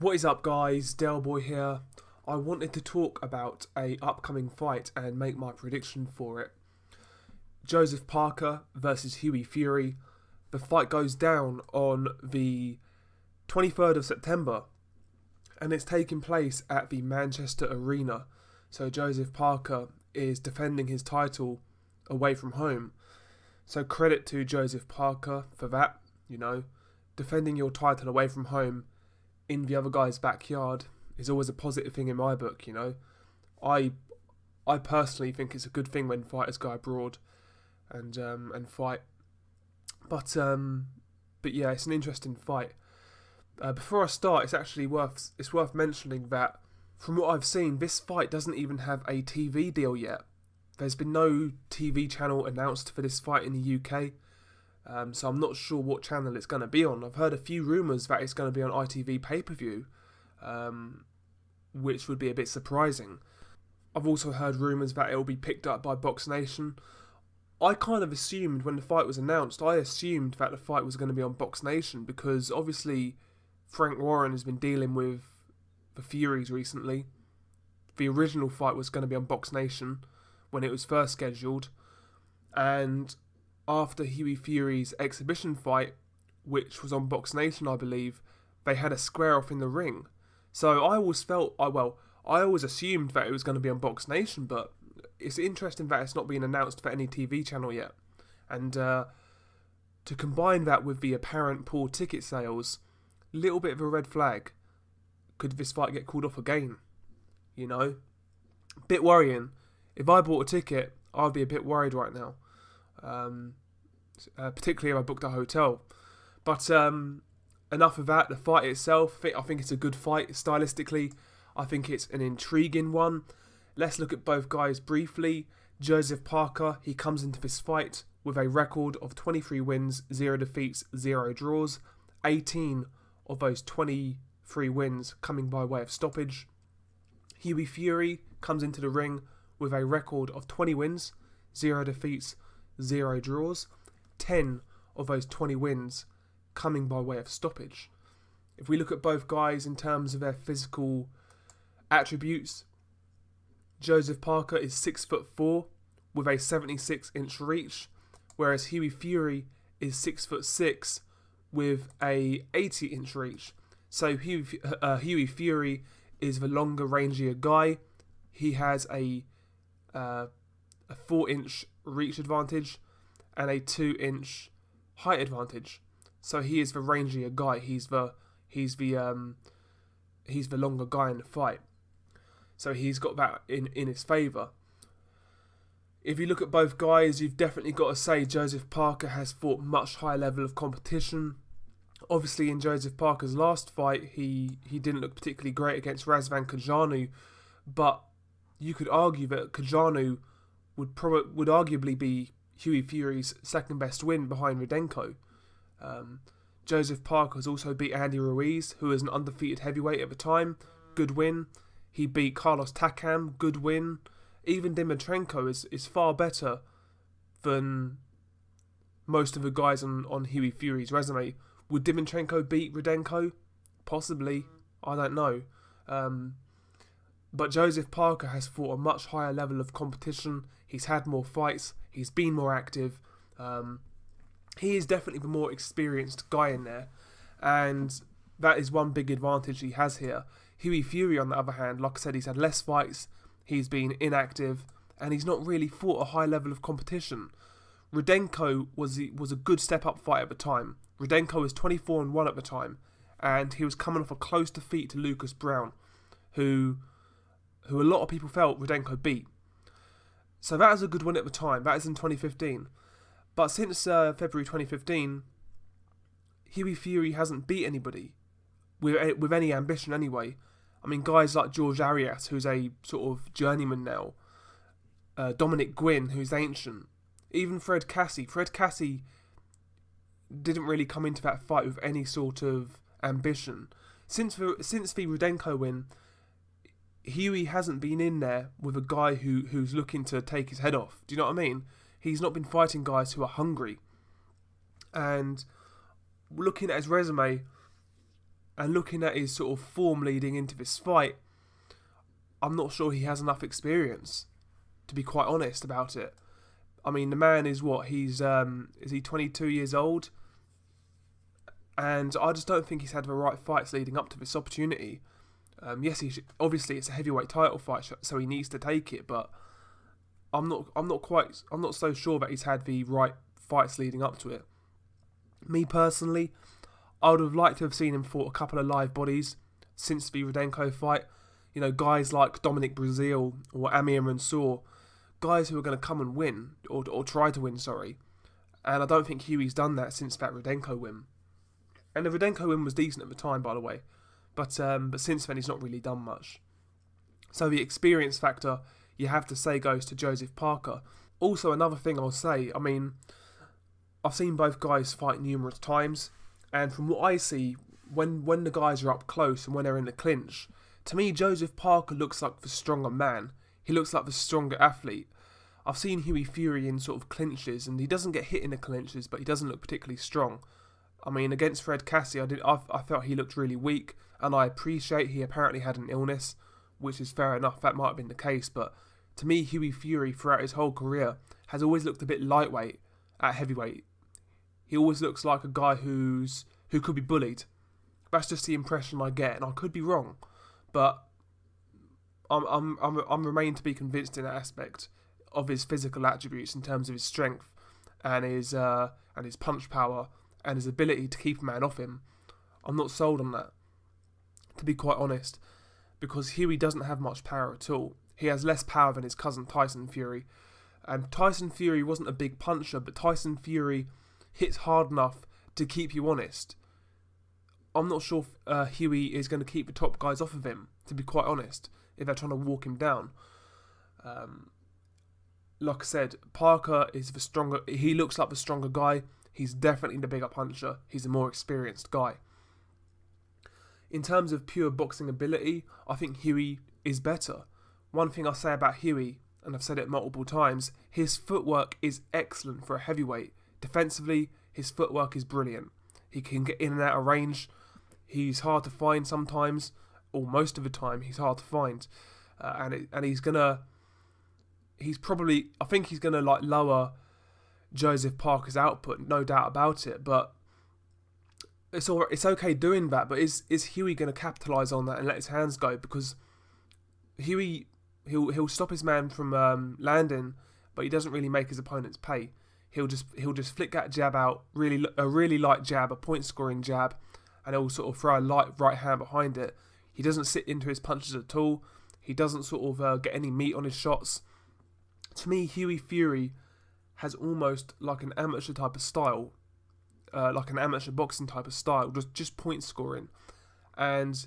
What is up, guys? Delboy here. I wanted to talk about a upcoming fight and make my prediction for it. Joseph Parker versus Hughie Fury. The fight goes down on the 23rd of September and it's taking place at the Manchester Arena. So Joseph Parker is defending his title away from home. So credit to Joseph Parker for that, defending your title away from home in the other guy's backyard is always a positive thing in my book. I personally think it's a good thing when fighters go abroad and fight. But yeah, it's an interesting fight. Before I start, it's worth mentioning that from what I've seen, this fight doesn't even have a TV deal yet. There's been no TV channel announced for this fight in the UK. So I'm not sure what channel it's going to be on. I've heard a few rumours that it's going to be on ITV pay-per-view, which would be a bit surprising. I've also heard rumours that it will be picked up by Box Nation. I kind of assumed when the fight was announced, that the fight was going to be on Box Nation because obviously Frank Warren has been dealing with the Furies recently. The original fight was going to be on Box Nation when it was first scheduled, and after Hughie Fury's exhibition fight, which was on Box Nation, I believe, they had a square off in the ring. So I always assumed that it was going to be on Box Nation, but it's interesting that it's not been announced for any TV channel yet. And to combine that with the apparent poor ticket sales, little bit of a red flag. Could this fight get called off again? Bit worrying. If I bought a ticket, I'd be a bit worried right now. Particularly if I booked a hotel. But enough of that. The fight itself, I think it's a good fight stylistically. I think it's an intriguing one. Let's look at both guys briefly. Joseph Parker, he comes into this fight with a record of 23 wins, 0 defeats, 0 draws. 18 of those 23 wins coming by way of stoppage. Hughie Fury comes into the ring with a record of 20 wins, 0 defeats, 0 draws. 10 of those 20 wins coming by way of stoppage. If we look at both guys in terms of their physical attributes, Joseph Parker is 6'4" with a 76-inch reach, whereas Hughie Fury is 6'6" with a 80-inch reach. So Hughie Fury is the longer, rangier guy. He has a 4-inch reach advantage and a 2-inch height advantage. So he is the rangier guy. He's the longer guy in the fight. So he's got that in his favour. If you look at both guys, you've definitely got to say Joseph Parker has fought much higher level of competition. Obviously, in Joseph Parker's last fight, he didn't look particularly great against Razvan Kajanu, but you could argue that Kajanu would arguably be Hughie Fury's second best win behind Rudenko. Joseph Parker has also beat Andy Ruiz, who is an undefeated heavyweight at the time. Good win. He beat Carlos Takam. Good win. Even Dimitrenko is far better than most of the guys on Hughie Fury's resume. Would Dimitrenko beat Rudenko? Possibly. I don't know. But Joseph Parker has fought a much higher level of competition. He's had more fights. He's been more active. He is definitely the more experienced guy in there. And that is one big advantage he has here. Hughie Fury, on the other hand, like I said, he's had less fights. He's been inactive. And he's not really fought a high level of competition. Rudenko was a good step-up fight at the time. Rudenko was 24-1 at the time. And he was coming off a close defeat to Lucas Brown, who a lot of people felt Rudenko beat. So that was a good win at the time. That is in 2015. But since February 2015, Hughie Fury hasn't beat anybody with any ambition anyway. I mean, guys like George Arias, who's a sort of journeyman now, Dominic Gwynn, who's ancient, even Fred Cassie. Fred Cassie didn't really come into that fight with any sort of ambition. Since the Rudenko win, Hughie hasn't been in there with a guy who's looking to take his head off. Do you know what I mean? He's not been fighting guys who are hungry. And looking at his resume, And looking at his sort of form leading into this fight, I'm not sure he has enough experience, to be quite honest about it. I mean, the man is what? Is he 22 years old? And I just don't think he's had the right fights leading up to this opportunity. Yes, obviously it's a heavyweight title fight, so he needs to take it. But I'm not so sure that he's had the right fights leading up to it. Me personally, I would have liked to have seen him fought a couple of live bodies since the Rudenko fight. You know, guys like Dominic Breazeale or Amir Mansour, guys who are going to come and win, or try to win, sorry. And I don't think Hughie's done that since that Rudenko win. And the Rudenko win was decent at the time, by the way. But since then, he's not really done much. So the experience factor, you have to say, goes to Joseph Parker. Also, another thing I'll say, I mean, I've seen both guys fight numerous times. And from what I see, when the guys are up close and when they're in the clinch, to me, Joseph Parker looks like the stronger man. He looks like the stronger athlete. I've seen Hughie Fury in sort of clinches, and he doesn't get hit in the clinches, but he doesn't look particularly strong. I mean, against Fred Cassie, I felt he looked really weak, and I appreciate he apparently had an illness, which is fair enough, that might have been the case, but to me, Hughie Fury, throughout his whole career, has always looked a bit lightweight at heavyweight. He always looks like a guy who could be bullied. That's just the impression I get, and I could be wrong, but I'm remain to be convinced in that aspect of his physical attributes in terms of his strength and his punch power and his ability to keep a man off him. I'm not sold on that, to be quite honest, because Hughie doesn't have much power at all. He has less power than his cousin Tyson Fury, and Tyson Fury wasn't a big puncher, but Tyson Fury hits hard enough to keep you honest. I'm not sure if Hughie is going to keep the top guys off of him, to be quite honest, if they're trying to walk him down. Like I said, Parker is the stronger. He looks like the stronger guy. He's definitely the bigger puncher. He's a more experienced guy. In terms of pure boxing ability, I think Hughie is better. One thing I say about Hughie, and I've said it multiple times, his footwork is excellent for a heavyweight. Defensively, his footwork is brilliant. He can get in and out of range. He's hard to find sometimes, or most of the time he's hard to find. And he's gonna like lower Joseph Parker's output, no doubt about it. But it's okay doing that. But is Hughie going to capitalise on that and let his hands go? Because Hughie, he'll stop his man from landing, but he doesn't really make his opponents pay. He'll just flick that jab out, a really light jab, a point scoring jab, and he'll sort of throw a light right hand behind it. He doesn't sit into his punches at all. He doesn't sort of get any meat on his shots. To me, Hughie Fury has almost like an amateur type of style, like an amateur boxing type of style, just point scoring. And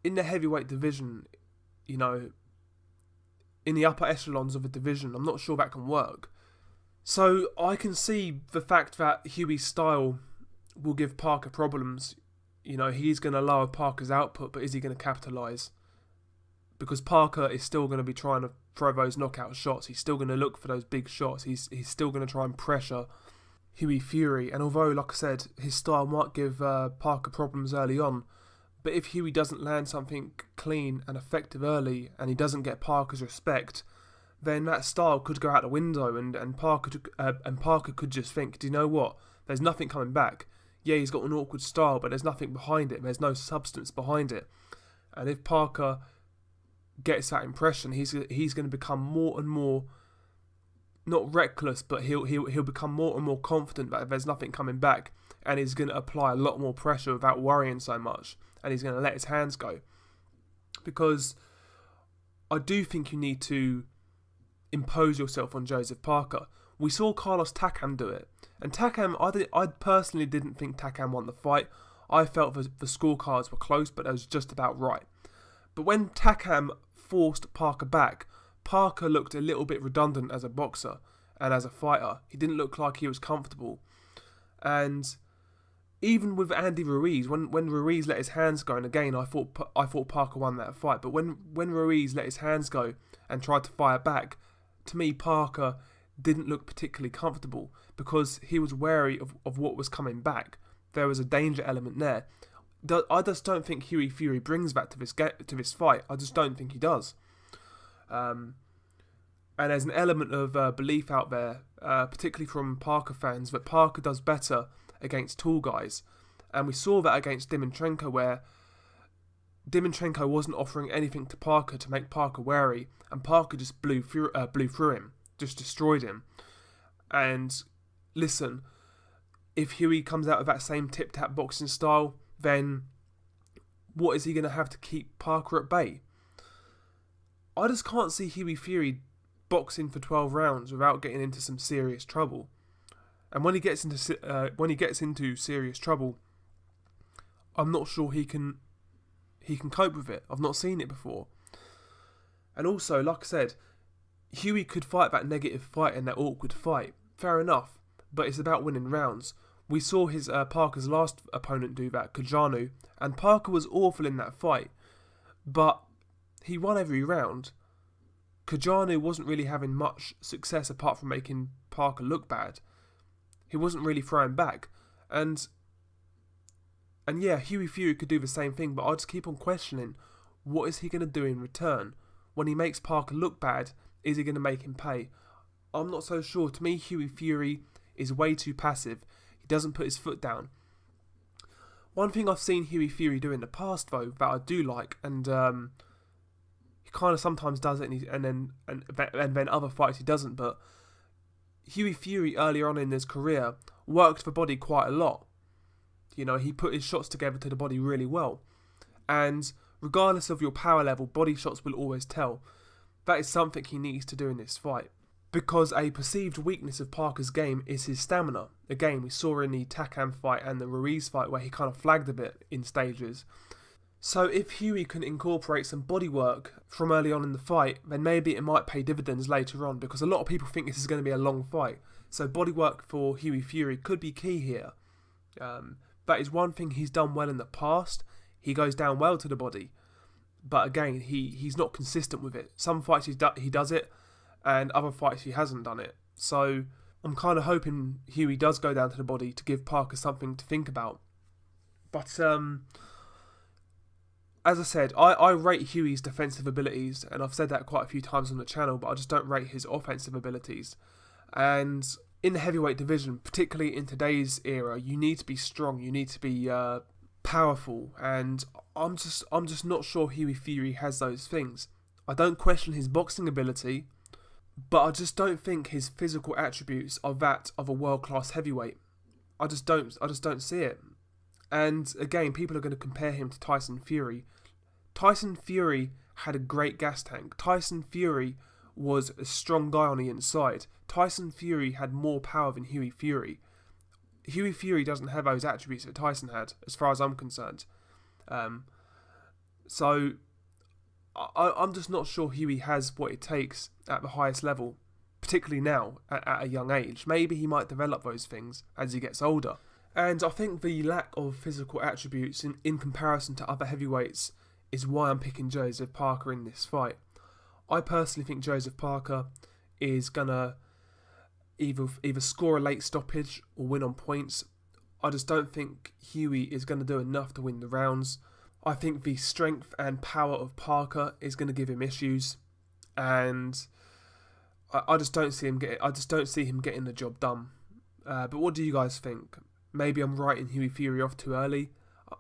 in the heavyweight division, you know, in the upper echelons of a division, I'm not sure that can work. So I can see the fact that Hughie's style will give Parker problems. You know, he's going to lower Parker's output, but is he going to capitalise? Because Parker is still going to be trying to throw those knockout shots. He's still going to look for those big shots. He's still going to try and pressure Hughie Fury. And although, like I said, his style might give Parker problems early on, but if Hughie doesn't land something clean and effective early, and he doesn't get Parker's respect, then that style could go out the window, and Parker could just think, do you know what? There's nothing coming back. Yeah, he's got an awkward style, but there's nothing behind it. There's no substance behind it. And if Parker gets that impression, he's going to become more and more, not reckless, but he'll become more and more confident that there's nothing coming back, and he's going to apply a lot more pressure without worrying so much, and he's going to let his hands go. Because I do think you need to impose yourself on Joseph Parker. We saw Carlos Takam do it, and Takam, I personally didn't think Takam won the fight. I felt the scorecards were close, but it was just about right. But when Takam forced Parker back, Parker looked a little bit redundant as a boxer and as a fighter. He didn't look like he was comfortable. And even with Andy Ruiz, when Ruiz let his hands go, and again I thought Parker won that fight, but when Ruiz let his hands go and tried to fire back, to me Parker didn't look particularly comfortable because he was wary of what was coming back. There was a danger element there. I just don't think Hughie Fury brings that to this fight. I just don't think he does. And there's an element of belief out there, particularly from Parker fans, that Parker does better against tall guys. And we saw that against Dimitrenko, where Dimitrenko wasn't offering anything to Parker to make Parker wary, and Parker just blew through him, just destroyed him. And listen, if Hughie comes out with that same tip-tap boxing style, then what is he going to have to keep Parker at bay? I just can't see Hughie Fury boxing for 12 rounds without getting into some serious trouble. And when he gets into serious trouble, I'm not sure he can cope with it. I've not seen it before. And also, like I said, Hughie could fight that negative fight and that awkward fight. Fair enough, but it's about winning rounds. We saw his Parker's last opponent do that, Kajanu, and Parker was awful in that fight, but he won every round. Kajanu wasn't really having much success apart from making Parker look bad. He wasn't really throwing back, and yeah, Hughie Fury could do the same thing, but I just keep on questioning, what is he going to do in return? When he makes Parker look bad, is he going to make him pay? I'm not so sure. To me, Hughie Fury is way too passive. He doesn't put his foot down. One thing I've seen Hughie Fury do in the past, though, that I do like, and he kind of sometimes does it, and then other fights he doesn't, but Hughie Fury earlier on in his career worked the body quite a lot. You know, he put his shots together to the body really well. And regardless of your power level, body shots will always tell. That is something he needs to do in this fight. Because a perceived weakness of Parker's game is his stamina. Again, we saw in the Takam fight and the Ruiz fight where he kind of flagged a bit in stages. So if Hughie can incorporate some body work from early on in the fight, then maybe it might pay dividends later on, because a lot of people think this is going to be a long fight. So body work for Hughie Fury could be key here. That is one thing he's done well in the past. He goes down well to the body. But again, he's not consistent with it. Some fights he does it, and other fights he hasn't done it. So I'm kind of hoping Hughie does go down to the body to give Parker something to think about. But as I said, I rate Hughie's defensive abilities, and I've said that quite a few times on the channel, but I just don't rate his offensive abilities. And in the heavyweight division, particularly in today's era, you need to be strong, you need to be powerful, and I'm just not sure Hughie Fury has those things. I don't question his boxing ability, but I just don't think his physical attributes are that of a world-class heavyweight. I just don't see it. And again, people are going to compare him to Tyson Fury. Tyson Fury had a great gas tank. Tyson Fury was a strong guy on the inside. Tyson Fury had more power than Hughie Fury. Hughie Fury doesn't have those attributes that Tyson had, as far as I'm concerned. So I'm just not sure Hughie has what it takes at the highest level, particularly now at a young age. Maybe he might develop those things as he gets older. And I think the lack of physical attributes in comparison to other heavyweights is why I'm picking Joseph Parker in this fight. I personally think Joseph Parker is going to either score a late stoppage or win on points. I just don't think Hughie is going to do enough to win the rounds. I think the strength and power of Parker is going to give him issues, and I just don't see him getting the job done. But what do you guys think? Maybe I'm writing Hughie Fury off too early.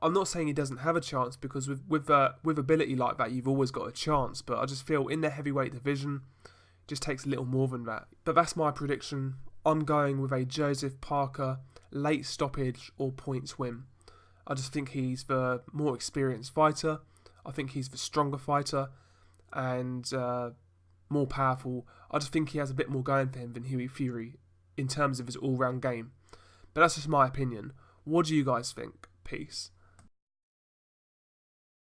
I'm not saying he doesn't have a chance, because with ability like that, you've always got a chance. But I just feel in the heavyweight division, it just takes a little more than that. But that's my prediction. I'm going with a Joseph Parker late stoppage or points win. I just think he's the more experienced fighter. I think he's the stronger fighter and more powerful. I just think he has a bit more going for him than Hughie Fury in terms of his all-round game. But that's just my opinion. What do you guys think? Peace.